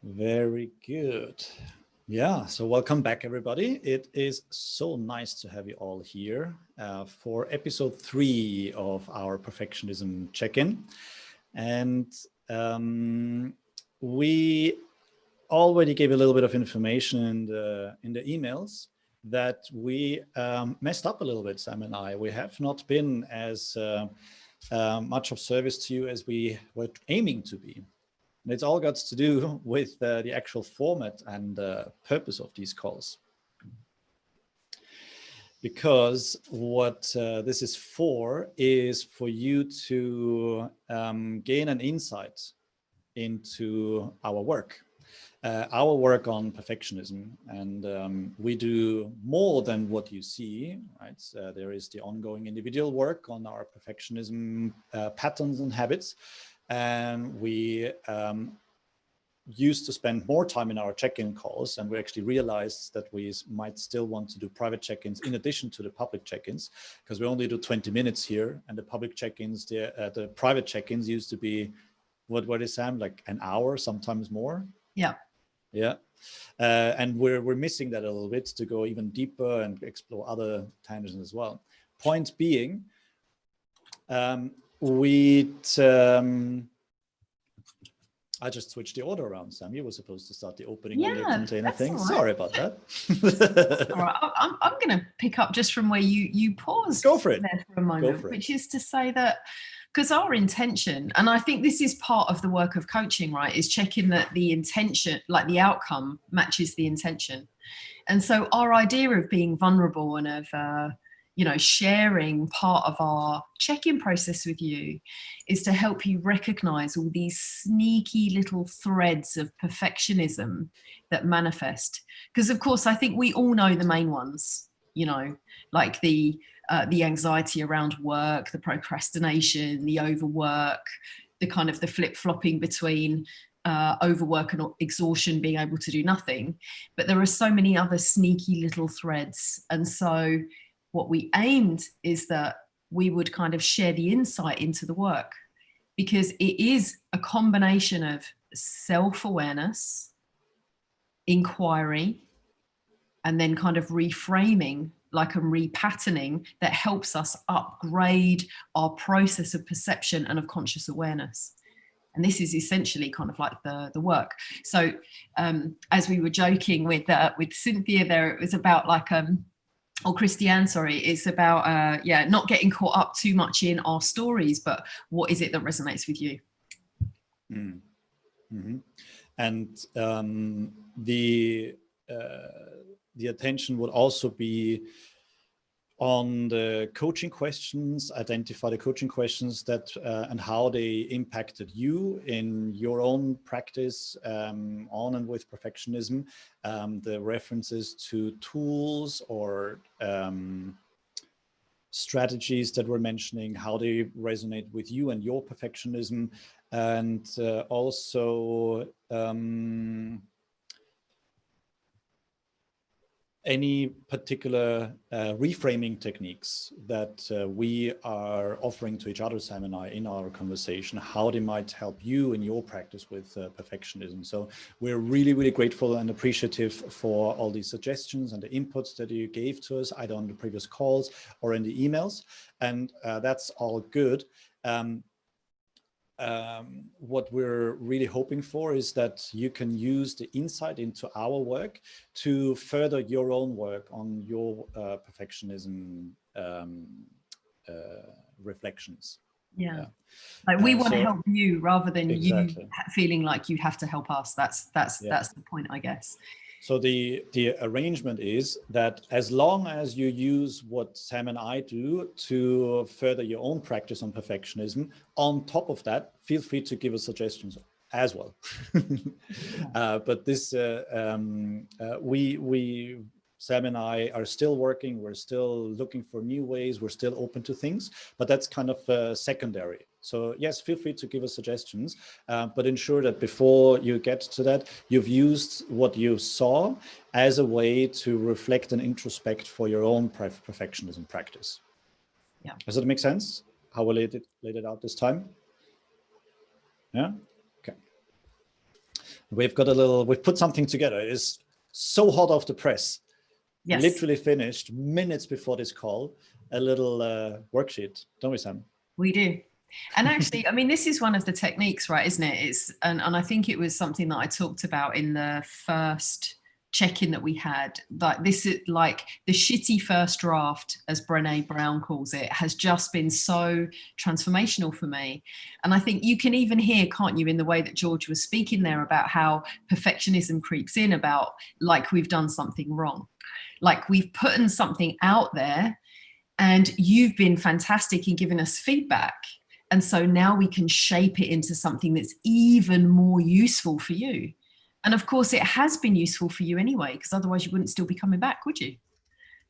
Very good. Yeah, so welcome back, everybody. It is so nice to have you all here for episode 3 of our perfectionism check-in. And we already gave a little bit of information in the emails that we messed up a little bit, Sam and I. We have not been as much of service to you as we were aiming to be. And it's all got to do with the actual format and purpose of these calls. Because what this is for you to gain an insight into our work on perfectionism. And we do more than what you see, right? There is the ongoing individual work on our perfectionism patterns and habits. And we used to spend more time in our check-in calls, and we actually realized that we might still want to do private check-ins in addition to the public check-ins, because we only do 20 minutes here, and the public check-ins, the private check-ins used to be, what is Sam, like an hour, sometimes more? Yeah. Yeah. And we're missing that a little bit to go even deeper and explore other tangents as well. Point being, I just switched the order around, Sam. You were supposed to start the opening on the container thing. Right. Sorry about that. All right. I'm going to pick up just from where you paused. Go for it. There for a moment, which is to say that, because our intention, and I think this is part of the work of coaching, right, is checking that the intention, like the outcome, matches the intention. And so our idea of being vulnerable and of sharing part of our check-in process with you is to help you recognize all these sneaky little threads of perfectionism that manifest. Because of course, I think we all know the main ones, like the anxiety around work, the procrastination, the overwork, the kind of the flip-flopping between overwork and exhaustion, being able to do nothing. But there are so many other sneaky little threads. And so what we aimed is that we would kind of share the insight into the work, because it is a combination of self-awareness, inquiry, and then kind of reframing, like a repatterning that helps us upgrade our process of perception and of conscious awareness. And this is essentially kind of like the work. So as we were joking with Cynthia there, it was about like, or Christiane, sorry, it's about, not getting caught up too much in our stories, but what is it that resonates with you? Mm-hmm. And the attention would also be on the coaching questions, identify the coaching questions that and how they impacted you in your own practice on and with perfectionism, the references to tools or strategies that we're mentioning, how they resonate with you and your perfectionism, and also any particular reframing techniques that we are offering to each other, Sam and I, in our conversation, how they might help you in your practice with perfectionism. So we're really, really grateful and appreciative for all these suggestions and the inputs that you gave to us, either on the previous calls or in the emails. And that's all good. What we're really hoping for is that you can use the insight into our work to further your own work on your perfectionism reflections. Yeah. Like we want to help you rather than you feeling like you have to help us. That's the point, I guess. So the arrangement is that as long as you use what Sam and I do to further your own practice on perfectionism, on top of that, feel free to give us suggestions as well. But this, Sam and I are still working. We're still looking for new ways. We're still open to things, but that's kind of secondary. So yes, feel free to give us suggestions, but ensure that before you get to that, you've used what you saw as a way to reflect and introspect for your own perfectionism practice. Yeah. Does that make sense? How we laid it out this time? Yeah. Okay. we've put something together. It is so hot off the press. Yes. Literally finished minutes before this call, a little worksheet, don't we, Sam? We do. And actually, I mean, this is one of the techniques, right, isn't it? And I think it was something that I talked about in the first check-in that we had. Like, this is like the shitty first draft, as Brené Brown calls it, has just been so transformational for me. And I think you can even hear, can't you, in the way that George was speaking there about how perfectionism creeps in, about like we've done something wrong. Like we've put in something out there and you've been fantastic in giving us feedback. And so now we can shape it into something that's even more useful for you. And of course, it has been useful for you anyway, because otherwise you wouldn't still be coming back, would you?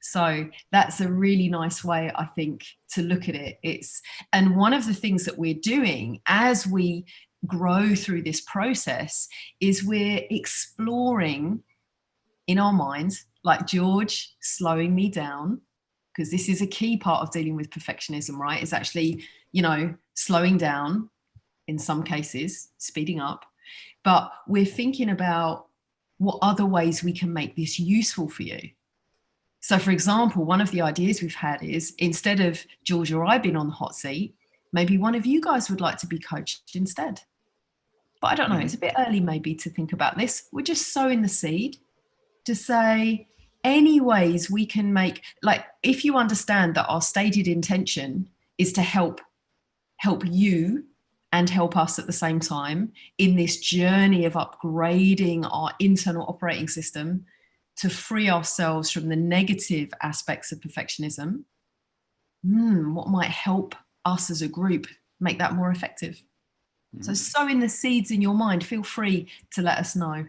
So that's a really nice way, I think, to look at it. And one of the things that we're doing as we grow through this process is we're exploring in our minds, like George, slowing me down, because this is a key part of dealing with perfectionism, right? Is actually, slowing down, in some cases, speeding up. But we're thinking about what other ways we can make this useful for you. So, for example, one of the ideas we've had is, instead of George or I being on the hot seat, maybe one of you guys would like to be coached instead. But I don't know, it's a bit early maybe to think about this. We're just sowing the seed to say, any ways we can make, like, if you understand that our stated intention is to help you and help us at the same time in this journey of upgrading our internal operating system to free ourselves from the negative aspects of perfectionism, what might help us as a group make that more effective? So sowing the seeds in your mind, feel free to let us know.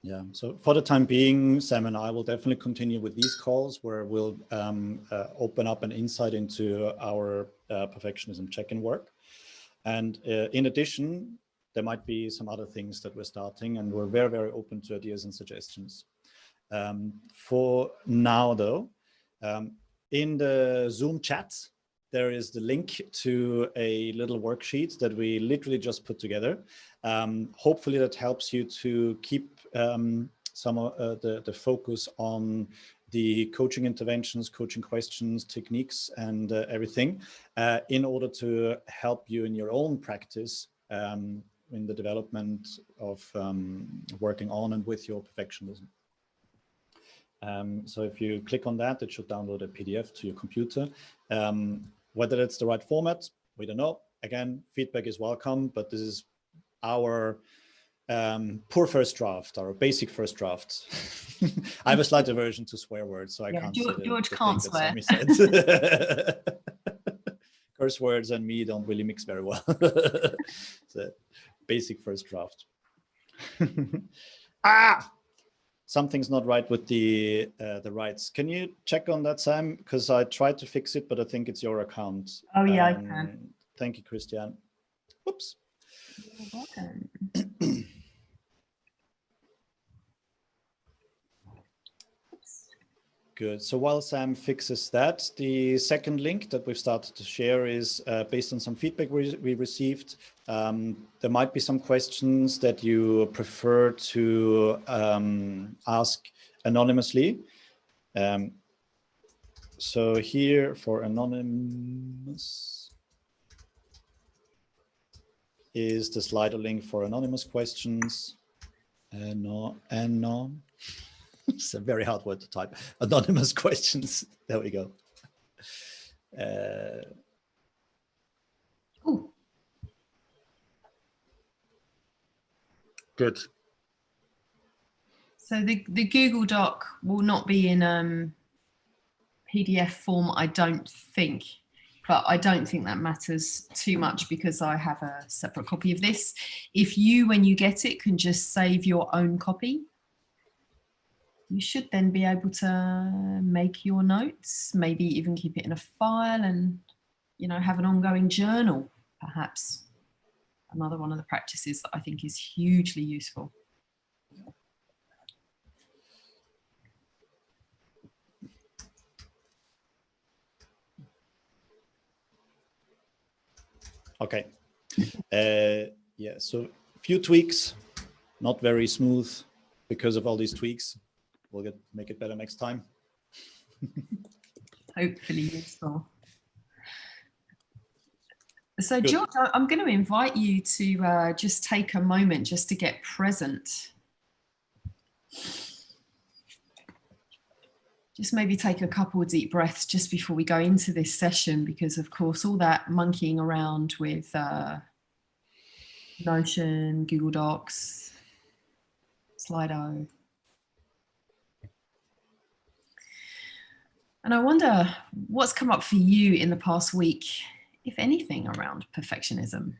Yeah, so for the time being, Sam and I will definitely continue with these calls where we'll open up an insight into our perfectionism check-in work. And in addition, there might be some other things that we're starting, and we're very, very open to ideas and suggestions. For now, though, in the Zoom chat, there is the link to a little worksheet that we literally just put together. Hopefully that helps you to keep some of the focus on the coaching interventions, coaching questions, techniques, and everything in order to help you in your own practice in the development of working on and with your perfectionism. So if you click on that, it should download a PDF to your computer. Whether it's the right format, we don't know. Again, feedback is welcome, but this is our poor first draft, our basic first draft. I have a slight aversion to swear words, so I can't say George can't swear. Curse words and me don't really mix very well. So, basic first draft. Something's not right with the rights. Can you check on that, Sam? Because I tried to fix it, but I think it's your account. Oh yeah, I can. Thank you, Christian. Oops. You're welcome. Good. So while Sam fixes that, the second link that we've started to share is based on some feedback we received. There might be some questions that you prefer to ask anonymously. So here for anonymous is the Slido link for anonymous questions. It's a very hard word to type. Anonymous questions. There we go. Good. So the Google Doc will not be in PDF form, I don't think. But I don't think that matters too much because I have a separate copy of this. If you, when you get it, can just save your own copy, you should then be able to make your notes, maybe even keep it in a file and, have an ongoing journal, perhaps. Another one of the practices that I think is hugely useful. Okay. Yeah, so a few tweaks not very smooth because of all these tweaks. We'll make it better next time. Hopefully useful. So Good. George, I'm going to invite you to just take a moment just to get present. Just maybe take a couple of deep breaths just before we go into this session, because of course all that monkeying around with Notion, Google Docs, Slido. And I wonder what's come up for you in the past week, if anything, around perfectionism.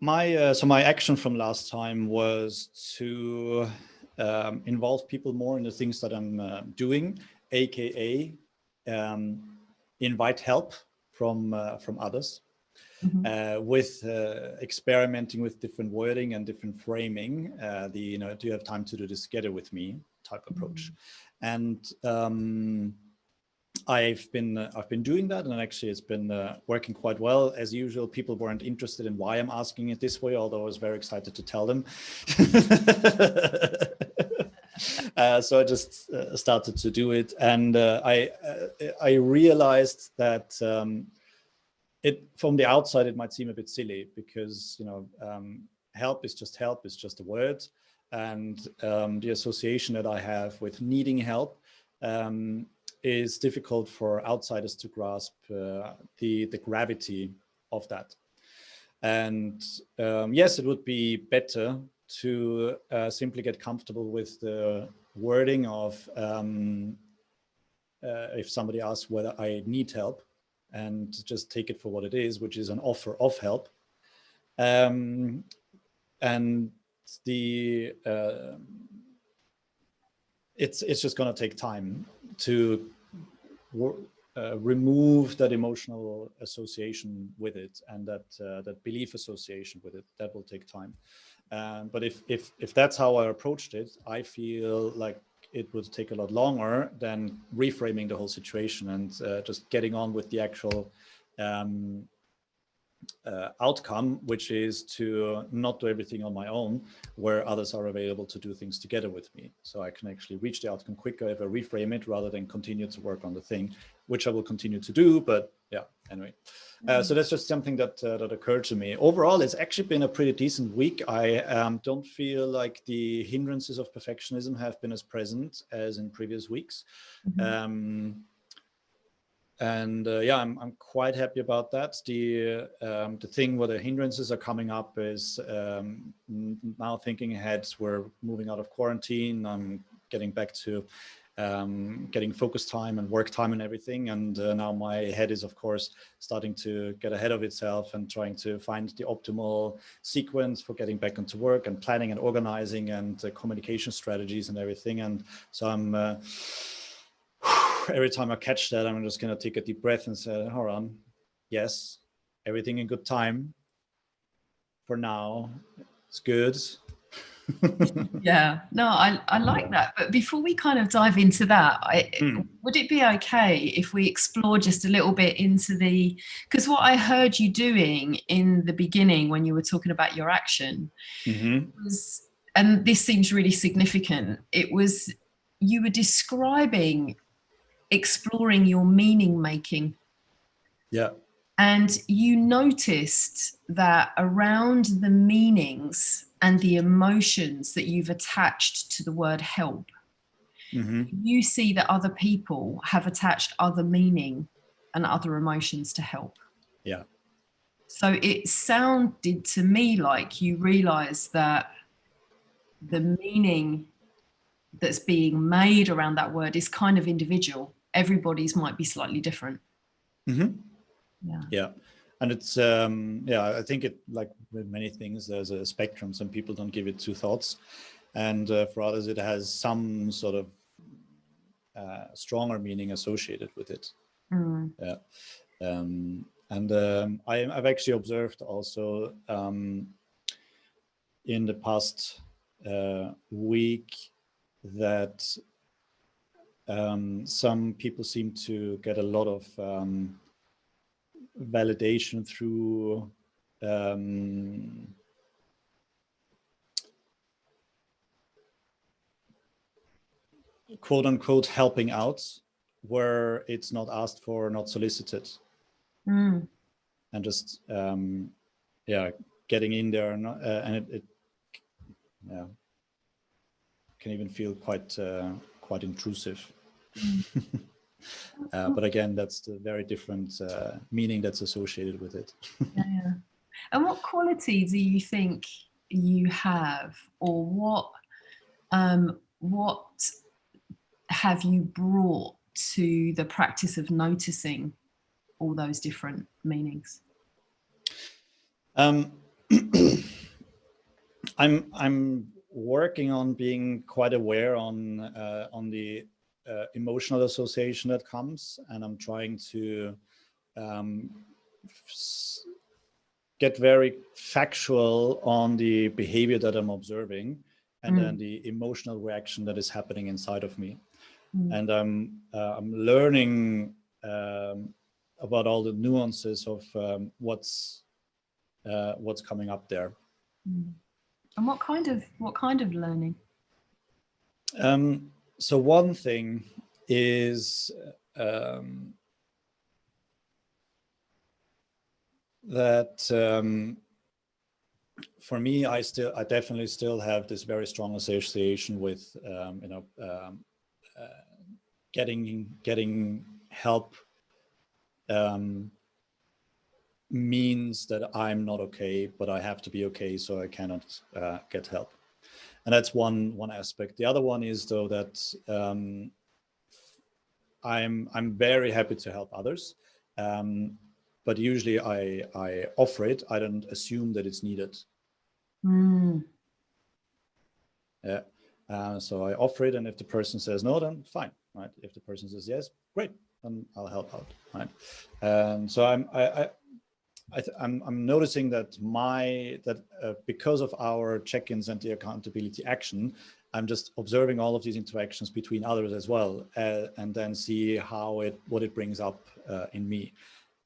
My action from last time was to involve people more in the things that I'm doing, aka invite help from others. With experimenting with different wording and different framing, do you have time to do this together with me type approach. And I've been doing that, and actually it's been working quite well. As usual, people weren't interested in why I'm asking it this way, although I was very excited to tell them. So I just started to do it, and I realized that from the outside it might seem a bit silly, because help is just a word, and the association that I have with needing help is difficult for outsiders to grasp the gravity of that. And yes, it would be better to simply get comfortable with the wording of if somebody asks whether I need help, and just take it for what it is, which is an offer of help. And it's just going to take time to remove that emotional association with it, and that belief association with it. That will take time. But if that's how I approached it, I feel like it would take a lot longer than reframing the whole situation and just getting on with the actual outcome, which is to not do everything on my own, where others are available to do things together with me. So I can actually reach the outcome quicker if I reframe it, rather than continue to work on the thing, which I will continue to do. But yeah, anyway. So that's just something that occurred to me. Overall, it's actually been a pretty decent week. I don't feel like the hindrances of perfectionism have been as present as in previous weeks. And yeah, I'm quite happy about that. The thing where the hindrances are coming up is now thinking ahead. We're moving out of quarantine. I'm getting back to getting focus time and work time and everything. And now my head is, of course, starting to get ahead of itself and trying to find the optimal sequence for getting back into work and planning and organizing and communication strategies and everything. And so I'm every time I catch that, I'm just going to take a deep breath and say, hold on, yes, everything in good time. For now, it's good. Yeah, no, I like that. But before we kind of dive into that, would it be okay if we explore just a little bit into because what I heard you doing in the beginning when you were talking about your action was, and this seems really significant, it was you were describing exploring your meaning making. Yeah. And you noticed that around the meanings and the emotions that you've attached to the word help, you see that other people have attached other meaning and other emotions to help. Yeah. So it sounded to me like you realized that the meaning that's being made around that word is kind of individual. Everybody's might be slightly different. Yeah. And it's yeah, I think it, like with many things, there's a spectrum. Some people don't give it two thoughts, and for others it has some sort of stronger meaning associated with it. Yeah. And I've actually observed also in the past week that some people seem to get a lot of validation through quote unquote helping out where it's not asked for, not solicited, and just yeah, getting in there, and it yeah, can even feel quite intrusive. But again, that's the very different meaning that's associated with it. Yeah. And what quality do you think you have, or what have you brought to the practice of noticing all those different meanings? I'm working on being quite aware on the emotional association that comes, and I'm trying to get very factual on the behavior that I'm observing, and then the emotional reaction that is happening inside of me. And I'm learning about all the nuances of what's coming up there. And what kind of learning? So one thing is that for me, I definitely still have this very strong association with getting help means that I'm not okay, but I have to be okay, so I cannot get help. And that's one aspect. The other one is, though, that I'm very happy to help others, but usually I offer it. I don't assume that it's needed. Yeah. So I offer it, and if the person says no, then fine, right? If the person says yes, great, then I'll help out, right? And so I'm noticing that because of our check-ins and the accountability action, I'm just observing all of these interactions between others as well, and then see what it brings up in me.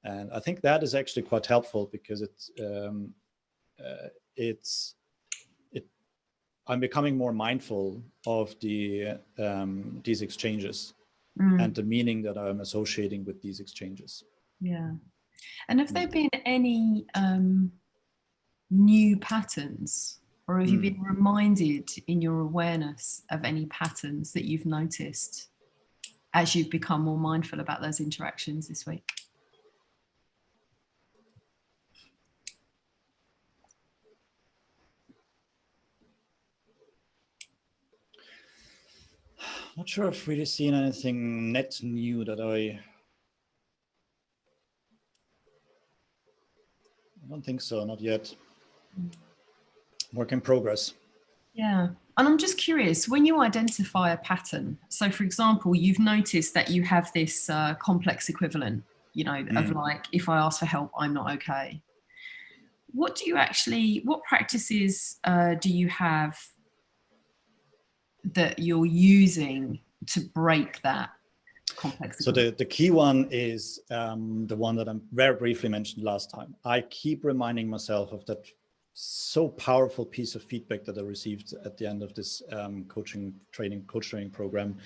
And I think that is actually quite helpful, because I'm becoming more mindful of these exchanges and the meaning that I'm associating with these exchanges. Yeah. And have there been any new patterns, or have you been reminded in your awareness of any patterns that you've noticed as you've become more mindful about those interactions this week? Not sure if I've really seen anything net new that I don't think so, not yet. Work in progress. Yeah. And I'm just curious, when you identify a pattern, so for example, you've noticed that you have this complex equivalent, of like, if I ask for help, I'm not okay. What practices do you have that you're using to break that complex? So the key one is the one that I very briefly mentioned last time. I keep reminding myself of that so powerful piece of feedback that I received at the end of this coach training program.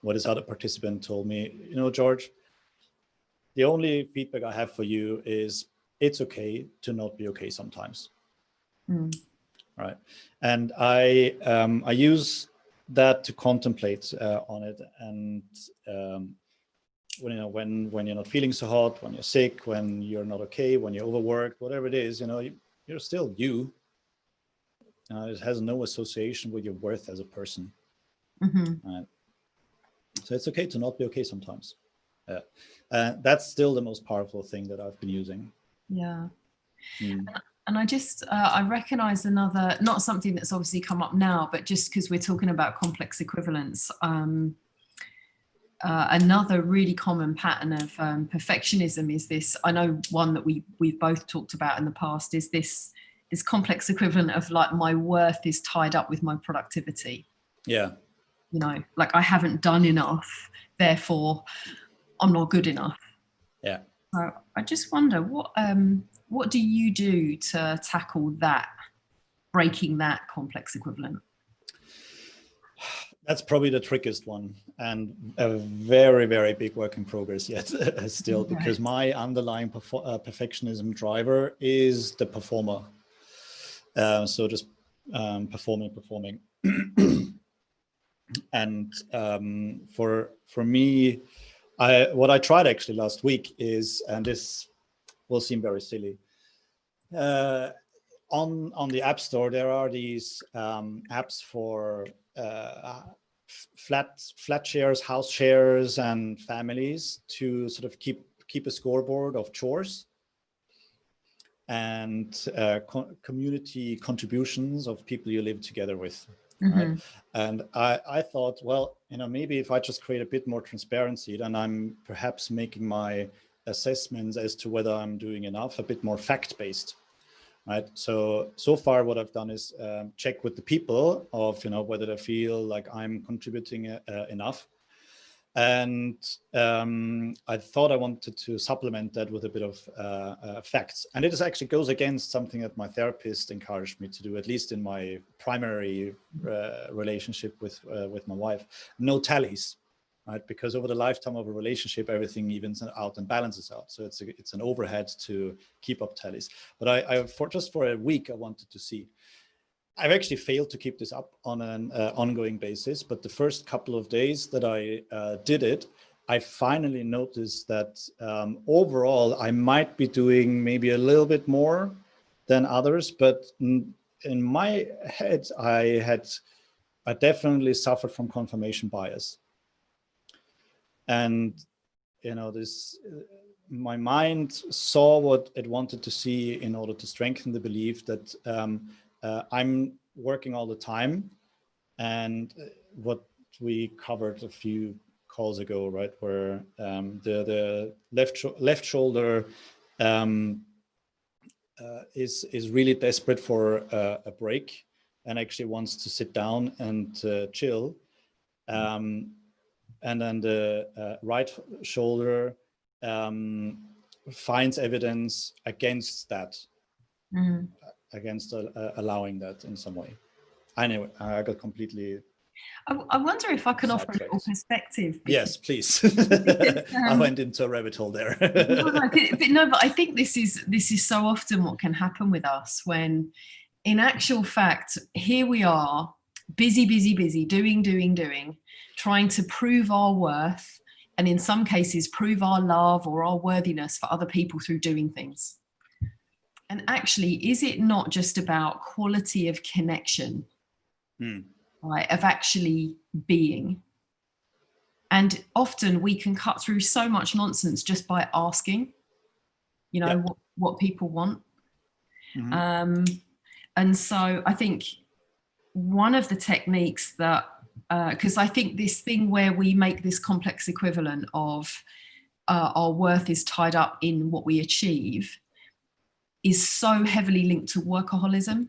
What this other participant told me, George, the only feedback I have for you is it's okay to not be okay sometimes. Right. And I use that to contemplate on it. And when you're not feeling so hot, when you're sick, when you're not okay, when you're overworked, whatever it is, you're still you. It has no association with your worth as a person. Right? So it's okay to not be okay sometimes. That's still the most powerful thing that I've been using. Yeah. And I recognize another, not something that's obviously come up now, but just because we're talking about complex equivalence, another really common pattern of perfectionism is this, I know one that we've both talked about in the past, is this complex equivalent of like, my worth is tied up with my productivity. Yeah. Like I haven't done enough, therefore I'm not good enough. Yeah. So I just wonder what do you do to tackle that, breaking that complex equivalent? That's probably the trickiest one, and a very, very big work in progress yet still, because my underlying perfectionism driver is the performer. So just performing. And for me, what I tried actually last week is, and this will seem very silly, on the App Store there are these apps for flat shares, house shares, and families to sort of keep a scoreboard of chores and community contributions of people you live together with. Right? And I thought, well, maybe if I just create a bit more transparency, then I'm perhaps making my assessments as to whether I'm doing enough a bit more fact-based. Right. So far what I've done is check with the people of, whether they feel like I'm contributing enough. And I thought I wanted to supplement that with a bit of facts. And it actually goes against something that my therapist encouraged me to do, at least in my primary relationship with my wife. No tallies. Right? Because over the lifetime of a relationship, everything evens out and balances out. So it's an overhead to keep up tallies. But just for a week, I wanted to see. I've actually failed to keep this up on an ongoing basis. But the first couple of days that I did it, I finally noticed that overall, I might be doing maybe a little bit more than others. But in my head, I definitely suffered from confirmation bias. And, my mind saw what it wanted to see in order to strengthen the belief that I'm working all the time. And what we covered a few calls ago, right, where the left shoulder is really desperate for a break and actually wants to sit down and chill. And then the right shoulder finds evidence against that, against allowing that in some way. Anyway, I got completely. I wonder if I can offer a little perspective. Yes, please. I went into a rabbit hole there. But I think this is so often what can happen with us when, in actual fact, here we are, busy, doing, trying to prove our worth, and in some cases prove our love or our worthiness for other people through doing things. And actually, is it not just about quality of connection, right, of actually being? And often we can cut through so much nonsense just by asking, what people want. And so I think one of the techniques that, because I think this thing where we make this complex equivalent of our worth is tied up in what we achieve is so heavily linked to workaholism,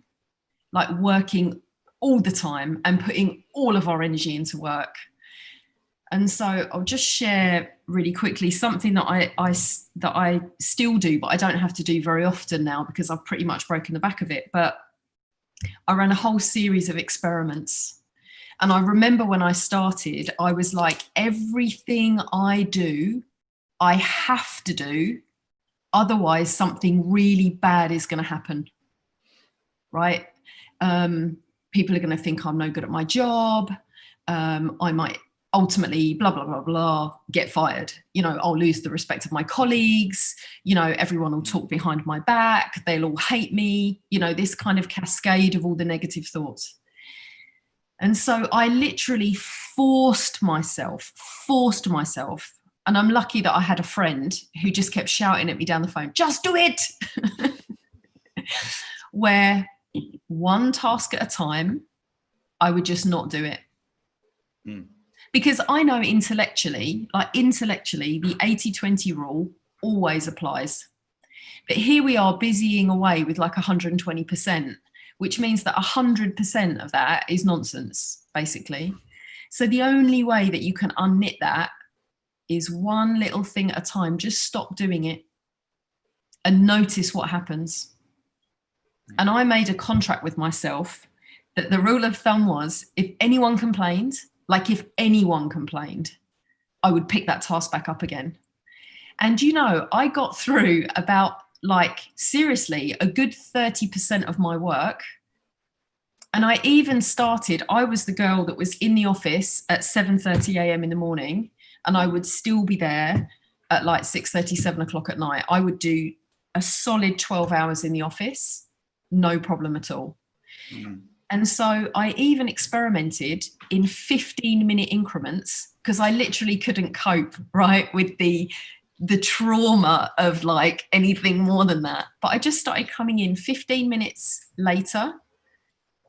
like working all the time and putting all of our energy into work. And so I'll just share really quickly something that I still do, but I don't have to do very often now because I've pretty much broken the back of it. But I ran a whole series of experiments. And I remember when I started, I was like, everything I do, I have to do. Otherwise, something really bad is going to happen. Right? People are going to think I'm no good at my job. I might ultimately blah, blah, blah, blah, get fired. I'll lose the respect of my colleagues. Everyone will talk behind my back. They'll all hate me. This kind of cascade of all the negative thoughts. And so I literally forced myself. And I'm lucky that I had a friend who just kept shouting at me down the phone, just do it. Where one task at a time, I would just not do it. Because I know intellectually, the 80-20 rule always applies. But here we are busying away with like 120%, which means that 100% of that is nonsense, basically. So the only way that you can unknit that is one little thing at a time. Just stop doing it. and notice what happens. And I made a contract with myself that the rule of thumb was, if anyone complained, if anyone complained, I would pick that task back up again. And I got through about seriously a good 30% of my work. And I even started, I was the girl that was in the office at 7:30 a.m. in the morning, and I would still be there at 6:30, 7 o'clock at night. I would do a solid 12 hours in the office, no problem at all. Mm. And so I even experimented in 15-minute increments, because I literally couldn't cope, right, with the trauma of anything more than that. But I just started coming in 15 minutes later,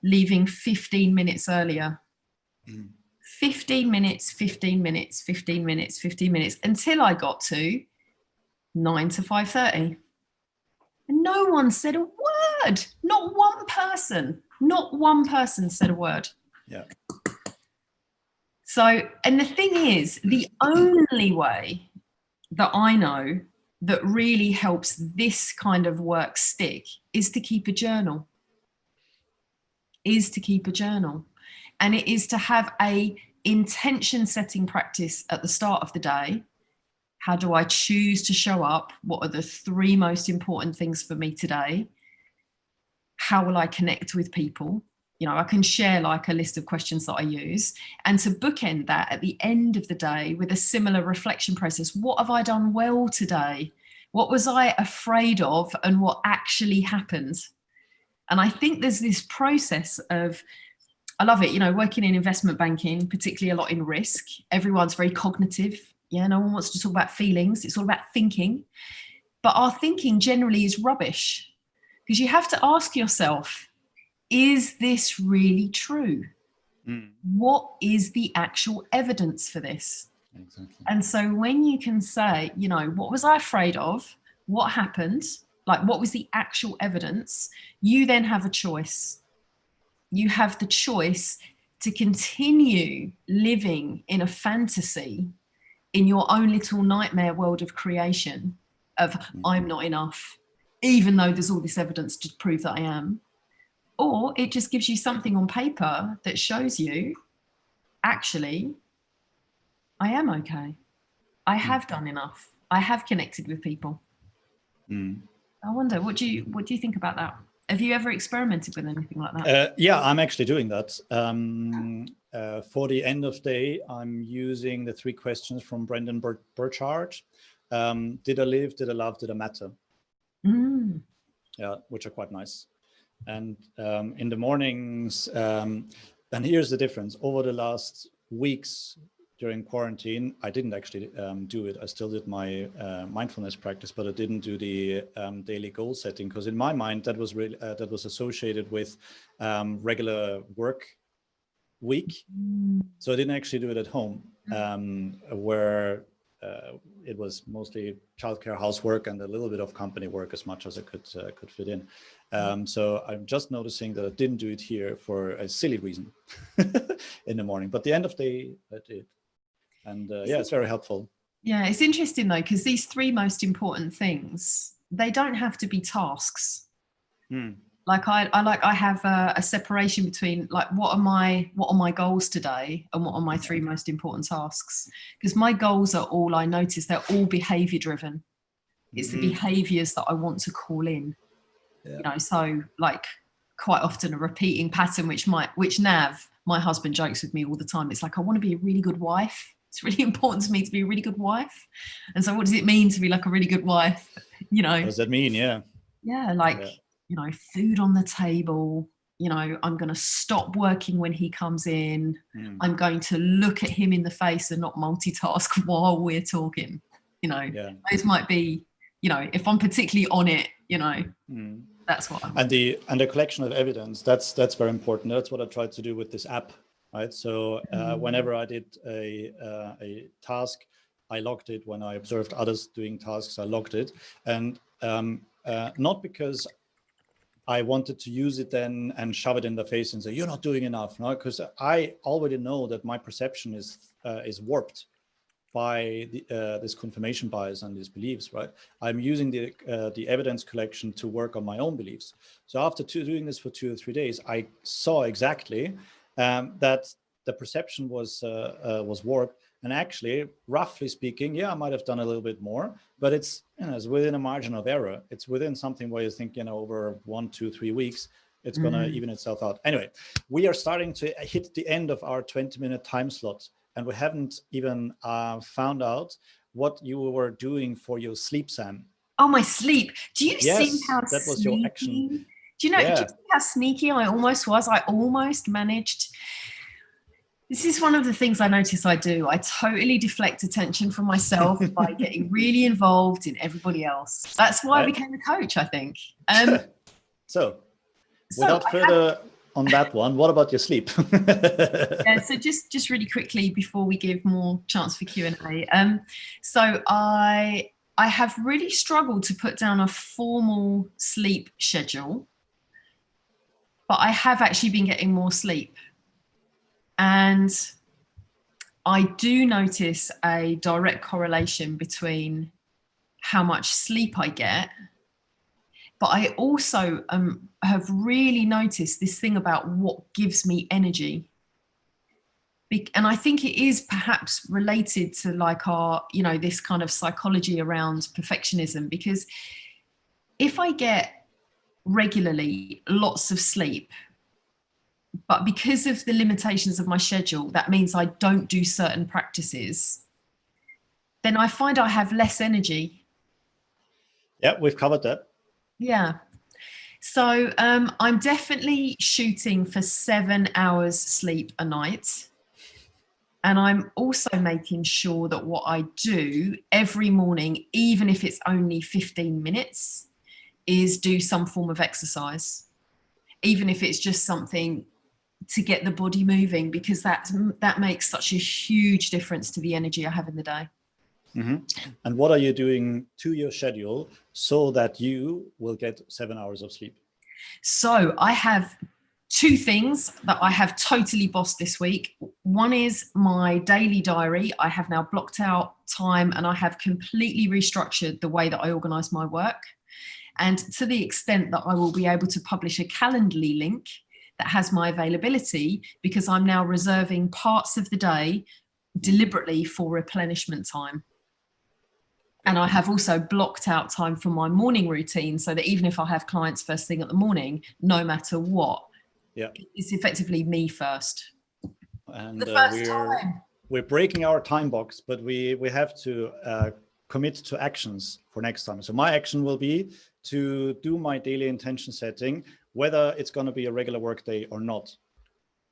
leaving 15 minutes earlier. 15 minutes, 15 minutes, 15 minutes, 15 minutes, until I got to 9 to 5:30. And no one said a word. Not one person said a word. Yeah. So, and the thing is, the only way that I know that really helps this kind of work stick is to keep a journal. And it is to have a intention setting practice at the start of the day. How do I choose to show up? What are the 3 most important things for me today? How will I connect with people? I can share a list of questions that I use, and to bookend that at the end of the day with a similar reflection process. What have I done well today? What was I afraid of, and what actually happened? And I think there's this process of, I love it, working in investment banking, particularly a lot in risk. Everyone's very cognitive. Yeah, no one wants to talk about feelings. It's all about thinking. But our thinking generally is rubbish, because you have to ask yourself, is this really true? What is the actual evidence for this? Exactly. And so when you can say, what was I afraid of? What happened? What was the actual evidence? You then have a choice. You have the choice to continue living in a fantasy, in your own little nightmare world of creation of I'm not enough, even though there's all this evidence to prove that I am. Or it just gives you something on paper that shows you, actually, I am okay. I have done enough. I have connected with people. I wonder, what do you think about that? Have you ever experimented with anything like that? Yeah, I'm actually doing that. For the end of day, I'm using the 3 questions from Brendan Burchard. Did I live? Did I love? Did I matter? Yeah, which are quite nice. And in the mornings, and here's the difference. Over the last weeks during quarantine, I didn't actually do it. I still did my mindfulness practice, but I didn't do the daily goal setting, because in my mind that was really that was associated with regular work week. So I didn't actually do it at home, where it was mostly childcare, housework, and a little bit of company work, as much as I could fit in. So I'm just noticing that I didn't do it here for a silly reason in the morning, but the end of day I did. And yeah, it's very helpful. Yeah, it's interesting though, because these 3 most important things, they don't have to be tasks. I have a separation between what are my goals today and what are my 3 most important tasks, because my goals are all, I notice they're all behavior driven. It's the behaviors that I want to call in. So quite often a repeating pattern, which Nav, my husband, jokes with me all the time. It's I want to be a really good wife. It's really important to me to be a really good wife. And so what does it mean to be a really good wife? What does that mean? Yeah, food on the table. I'm going to stop working when he comes in. I'm going to look at him in the face and not multitask while we're talking. Those might be, if I'm particularly on it, that's what I'm. And the collection of evidence, that's very important. That's what I tried to do with this app, right? So whenever I did a task, I logged it. When I observed others doing tasks, I logged it. And not because I wanted to use it then and shove it in the face and say, you're not doing enough, no? Because I already know that my perception is warped. by this confirmation bias and these beliefs, right? I'm using the evidence collection to work on my own beliefs. So after doing this for 2 or 3 days, I saw exactly that the perception was warped. And actually, roughly speaking, yeah, I might have done a little bit more, but it's, it's within a margin of error. It's within something where you think, over 1, 2, 3 weeks, it's going to even itself out. Anyway, we are starting to hit the end of our 20-minute time slot, and we haven't even found out what you were doing for your sleep, Sam. Oh, my sleep. Do you see how that was your action. Do you know how sneaky I almost was? I almost managed. This is one of the things I notice I do. I totally deflect attention from myself by getting really involved in everybody else. That's why I became a coach, I think. So without further on that one, what about your sleep? So just really quickly before we give more chance for Q&A. So I have really struggled to put down a formal sleep schedule, but I have actually been getting more sleep. And I do notice a direct correlation between how much sleep I get, but I also have really noticed this thing about what gives me energy. And I think it is perhaps related to like our, this kind of psychology around perfectionism, because if I get regularly lots of sleep, but because of the limitations of my schedule, that means I don't do certain practices, then I find I have less energy. Yeah, we've covered that. Yeah. So I'm definitely shooting for 7 hours sleep a night. And I'm also making sure that what I do every morning, even if it's only 15 minutes, is do some form of exercise, even if it's just something to get the body moving, because that makes such a huge difference to the energy I have in the day. Mm-hmm. And what are you doing to your schedule so that you will get 7 hours of sleep? So I have 2 things that I have totally bossed this week. One is my daily diary. I have now blocked out time and I have completely restructured the way that I organize my work. And to the extent that I will be able to publish a Calendly link that has my availability, because I'm now reserving parts of the day deliberately for replenishment time. And I have also blocked out time for my morning routine, so that even if I have clients first thing at the morning, no matter what, it's effectively me first. And we're breaking our time box, but we have to commit to actions for next time. So my action will be to do my daily intention setting, whether it's going to be a regular work day or not.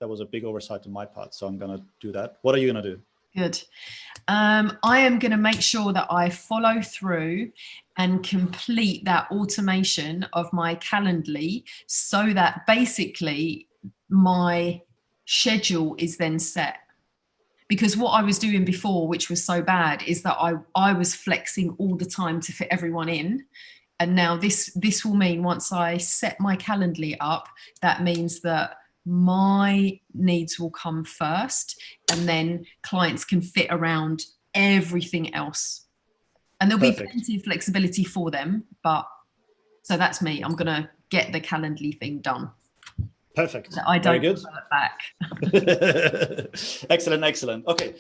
That was a big oversight on my part, so I'm going to do that. What are you going to do? Good. I am going to make sure that I follow through and complete that automation of my Calendly, so that basically my schedule is then set. Because what I was doing before, which was so bad, is that I was flexing all the time to fit everyone in. And now this will mean, once I set my Calendly up, that means that my needs will come first, and then clients can fit around everything else. And there'll be plenty of flexibility for them. But so that's me. I'm going to get the Calendly thing done. Perfect. So I don't go back. Excellent. Okay.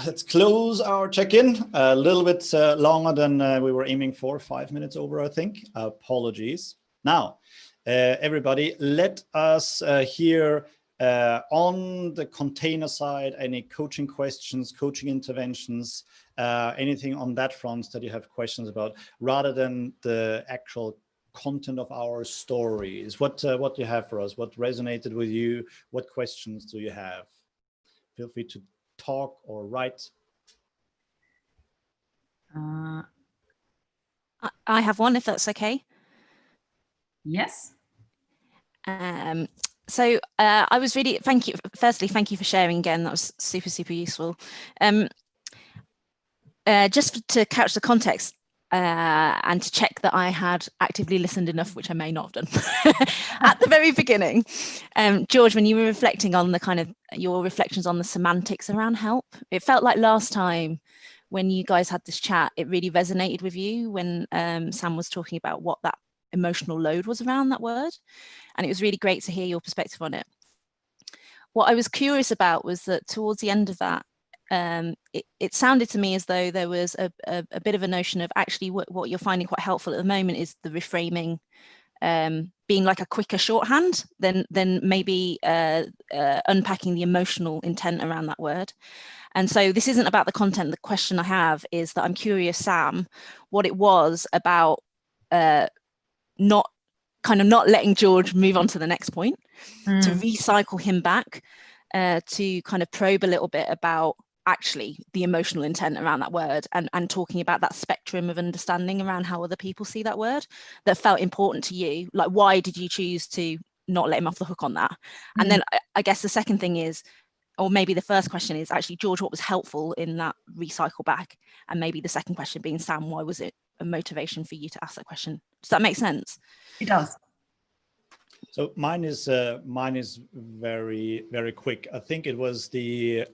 Let's close our check-in. A little bit longer than we were aiming for, 5 minutes over, I think. Apologies. Now, everybody, let us hear on the container side any coaching questions, coaching interventions, anything on that front that you have questions about, rather than the actual content of our stories. What do you have for us? What resonated with you? What questions do you have? Feel free to talk or write. I have one, if that's okay. Yes. So I was really, thank you for sharing again. That was super useful. Just to couch the context, and to check that I had actively listened enough, which I may not have done at the very beginning. George, when you were reflecting on the kind of your reflections on the semantics around help, it felt like last time when you guys had this chat, it really resonated with you when Sam was talking about what that emotional load was around that word. And it was really great to hear your perspective on it. What I was curious about was that towards the end of that, it sounded to me as though there was a bit of a notion of actually what you're finding quite helpful at the moment is the reframing being like a quicker shorthand than maybe unpacking the emotional intent around that word. And so this isn't about the content. The question I have is that I'm curious, Sam, what it was about not letting George move on to the next point, to recycle him back, to kind of probe a little bit about actually the emotional intent around that word, and talking about that spectrum of understanding around how other people see that word that felt important to you. Like, why did you choose to not let him off the hook on that? And then I guess the second thing is, or maybe the first question is actually, George, what was helpful in that recycle back? And maybe the second question being, Sam, why was it a motivation for you to ask that question? Does that make sense? It does. So mine is very, very quick. I think it was the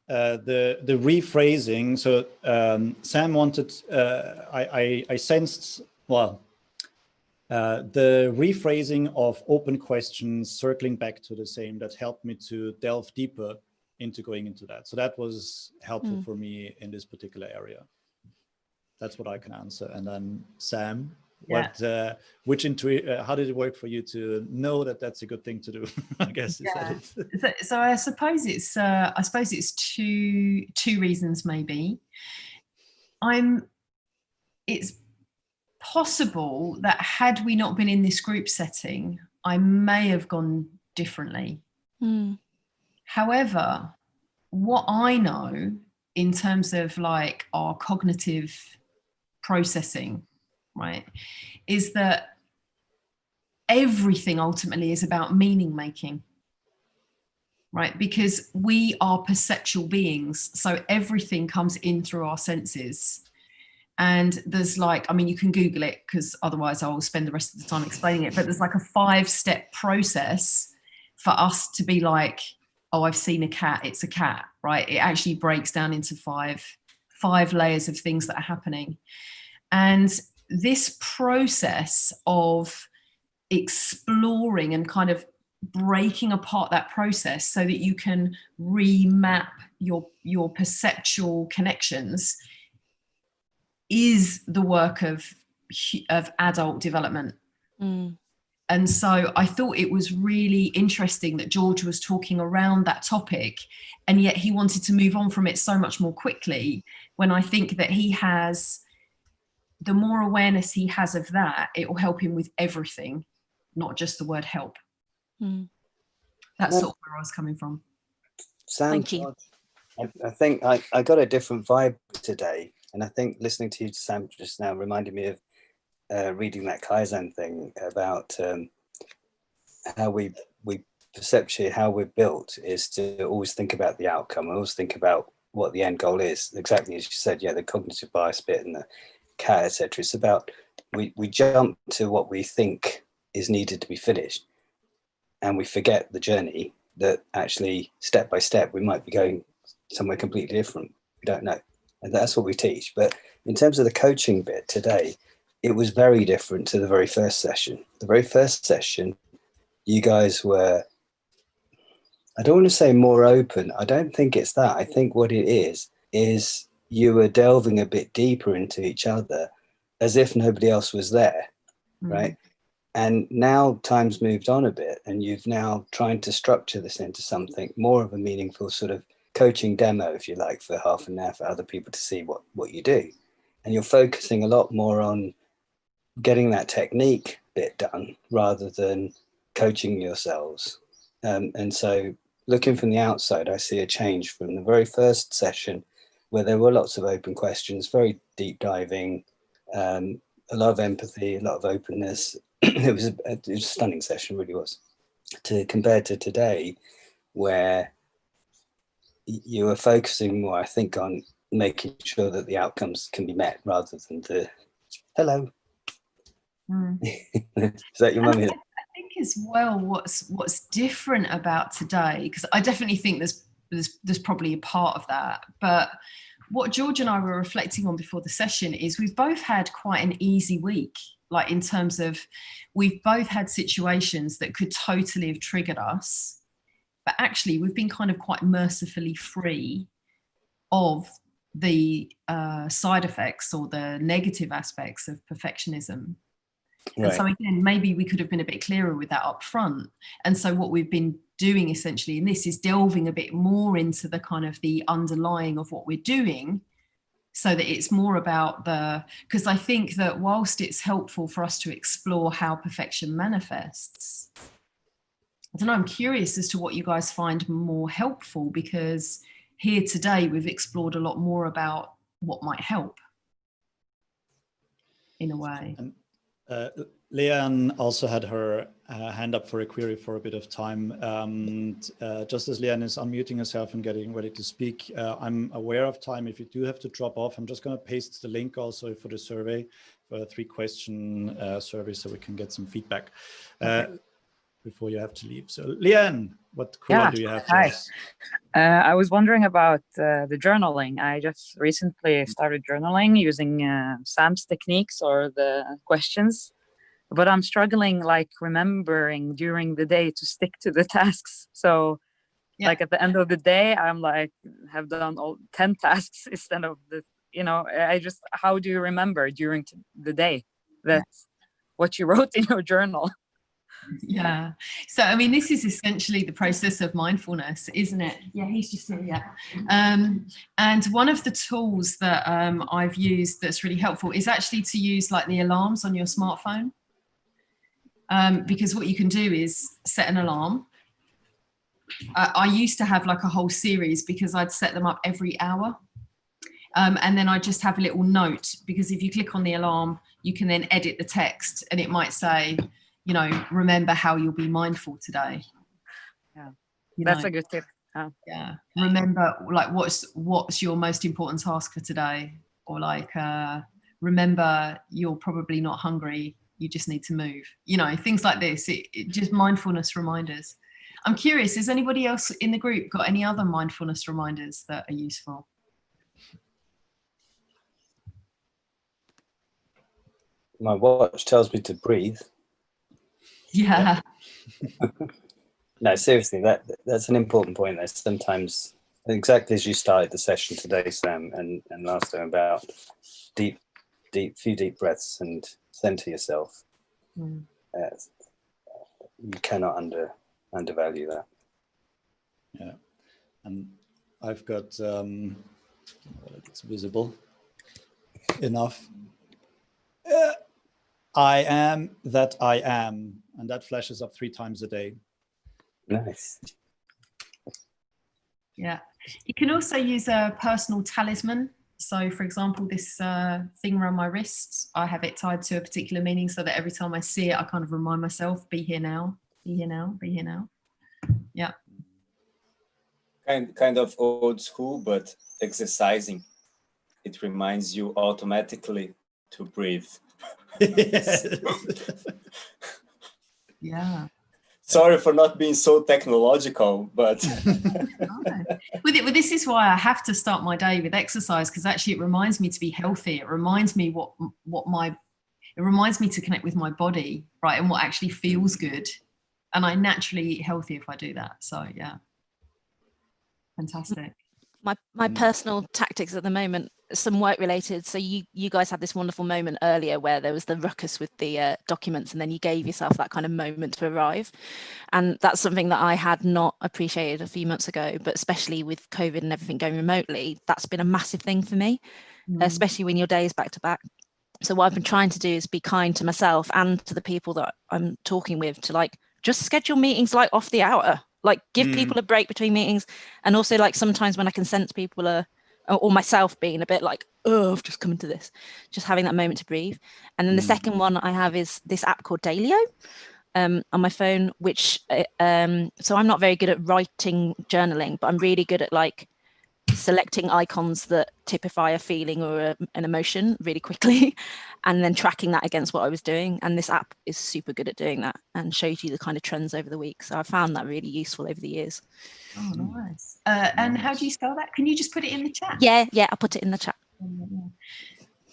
rephrasing. So Sam wanted, I sensed, well, the rephrasing of open questions, circling back to the same, that helped me to delve deeper into going into that. So that was helpful for me in this particular area. That's what I can answer. And then Sam, how did it work for you to know that that's a good thing to do? I guess is that it? So I suppose it's two reasons maybe. It's possible that had we not been in this group setting, I may have gone differently. However, what I know in terms of like our cognitive processing, right, is that everything ultimately is about meaning making, right? Because we are perceptual beings, so everything comes in through our senses. And there's like, I mean, you can Google it because otherwise I will spend the rest of the time explaining it, but there's like a 5-step process for us to be like, oh, I've seen a cat, it's a cat, right? It actually breaks down into five layers of things that are happening. And this process of exploring and kind of breaking apart that process so that you can remap your perceptual connections is the work of adult development. And so I thought it was really interesting that George was talking around that topic, and yet he wanted to move on from it so much more quickly, when I think that he has, the more awareness he has of that, it will help him with everything, not just the word help. That's sort of where I was coming from. Sam, thank you. I think I got a different vibe today. And I think listening to you, Sam, just now reminded me of reading that Kaizen thing about how we perceptually, how we're built is to always think about the outcome. Always think about what the end goal is. Exactly as you said, the cognitive bias bit and the cat, etc. It's about we jump to what we think is needed to be finished, and we forget the journey, that actually step by step we might be going somewhere completely different. We don't know. And that's what we teach. But in terms of the coaching bit today, it was very different to the very first session. The very first session, you guys were, I don't want to say more open. I don't think it's that. I think what it is you were delving a bit deeper into each other as if nobody else was there, right? And now time's moved on a bit, and you've now trying to structure this into something more of a meaningful sort of coaching demo, if you like, for half an hour for other people to see what you do. And you're focusing a lot more on getting that technique bit done rather than coaching yourselves. And so looking from the outside, I see a change from the very first session where there were lots of open questions, very deep diving, a lot of empathy, a lot of openness. It was a stunning session, really was, compared to today, where you were focusing more, I think, on making sure that the outcomes can be met rather than the hello. Is that your mummy? I think as well, what's different about today, because I definitely think there's probably a part of that, but what George and I were reflecting on before the session is we've both had quite an easy week, like in terms of we've both had situations that could totally have triggered us, but actually we've been kind of quite mercifully free of the side effects or the negative aspects of perfectionism. And so again, maybe we could have been a bit clearer with that up front. And so what we've been doing essentially in this is delving a bit more into the kind of the underlying of what we're doing, so that it's more about because I think that whilst it's helpful for us to explore how perfection manifests, I don't know, I'm curious as to what you guys find more helpful, because here today we've explored a lot more about what might help in a way. Leanne also had her hand up for a query for a bit of time. Just as Leanne is unmuting herself and getting ready to speak, I'm aware of time. If you do have to drop off, I'm just going to paste the link also for the survey, for a 3-question survey, so we can get some feedback before you have to leave. So Leanne, what query do you have for us? I was wondering about the journaling. I just recently started journaling using Sam's techniques or the questions, but I'm struggling like remembering during the day to stick to the tasks. So like at the end of the day, I'm like, have done all 10 tasks instead of how do you remember during the day that's what you wrote in your journal? Yeah. So, I mean, this is essentially the process of mindfulness, isn't it? Yeah, he's just here. Yeah. And one of the tools that I've used that's really helpful is actually to use like the alarms on your smartphone. Because what you can do is set an alarm. I used to have like a whole series because I'd set them up every hour. And then I just have a little note, because if you click on the alarm, you can then edit the text and it might say, remember how you'll be mindful today. Yeah, that's a good tip. Yeah, remember like what's your most important task for today, or like remember you're probably not hungry, you just need to move. Things like this. It just mindfulness reminders. I'm curious, has anybody else in the group got any other mindfulness reminders that are useful? My watch tells me to breathe. Yeah. No, seriously, that's an important point. There's sometimes, exactly as you started the session today, Sam, and last time, about few deep breaths and center yourself. You cannot undervalue that. Yeah, and I've got it's visible enough. I am that I am, and that flashes up 3 times a day. Nice. Yeah, you can also use a personal talisman. So for example, this thing around my wrists, I have it tied to a particular meaning, so that every time I see it, I kind of remind myself, be here now, be here now, be here now. Yeah. Kind of old school, but exercising. It reminds you automatically to breathe. Yes. Yeah. Sorry for not being so technological, but well, this is why I have to start my day with exercise, because actually it reminds me to be healthy. It reminds me it reminds me to connect with my body, right, and what actually feels good. And I naturally eat healthy if I do that. So yeah, fantastic. My personal tactics at the moment, some work related. So you guys had this wonderful moment earlier where there was the ruckus with the documents, and then you gave yourself that kind of moment to arrive. And that's something that I had not appreciated a few months ago, but especially with COVID and everything going remotely, that's been a massive thing for me, especially when your day is back to back. So what I've been trying to do is be kind to myself and to the people that I'm talking with, to like just schedule meetings like off the hour. Like give people a break between meetings. And also like sometimes when I can sense people are, or myself being a bit like, oh, I've just come into this, just having that moment to breathe. And then the second one I have is this app called Dalio on my phone, which, so I'm not very good at writing journaling, but I'm really good at like selecting icons that typify a feeling or an emotion really quickly, and then tracking that against what I was doing. And this app is super good at doing that and shows you the kind of trends over the week. So I found that really useful over the years. Oh, nice. And how do you spell that? Can you just put it in the chat? Yeah, I put it in the chat.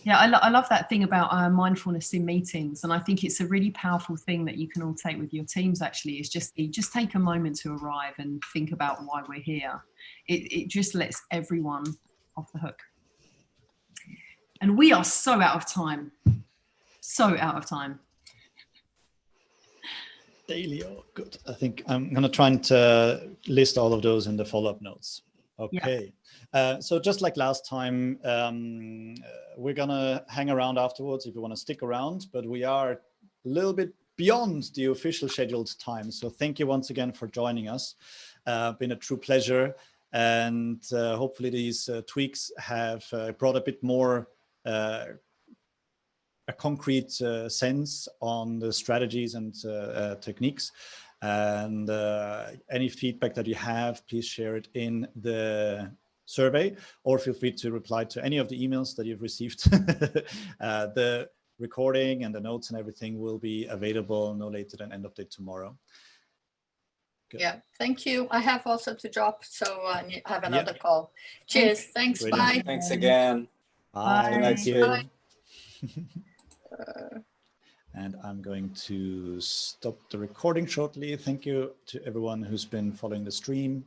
Yeah, I love that thing about mindfulness in meetings, and I think it's a really powerful thing that you can all take with your teams. Actually, is just take a moment to arrive and think about why we're here. It just lets everyone off the hook. And we are so out of time. So out of time. Daily, oh, good. I think I'm going to try and list all of those in the follow-up notes. Okay. Yeah. So just like last time, we're going to hang around afterwards if you want to stick around, but we are a little bit beyond the official scheduled time. So thank you once again for joining us. Been a true pleasure. And hopefully these tweaks have brought a bit more a concrete sense on the strategies and techniques. And any feedback that you have, please share it in the survey, or feel free to reply to any of the emails that you've received. The recording and the notes and everything will be available no later than end of day tomorrow. Good. Yeah, thank you. I have also to drop, so I have another call. Cheers. Thanks. Brilliant. Bye. Thanks again. Bye. Thank you. Bye. And I'm going to stop the recording shortly. Thank you to everyone who's been following the stream.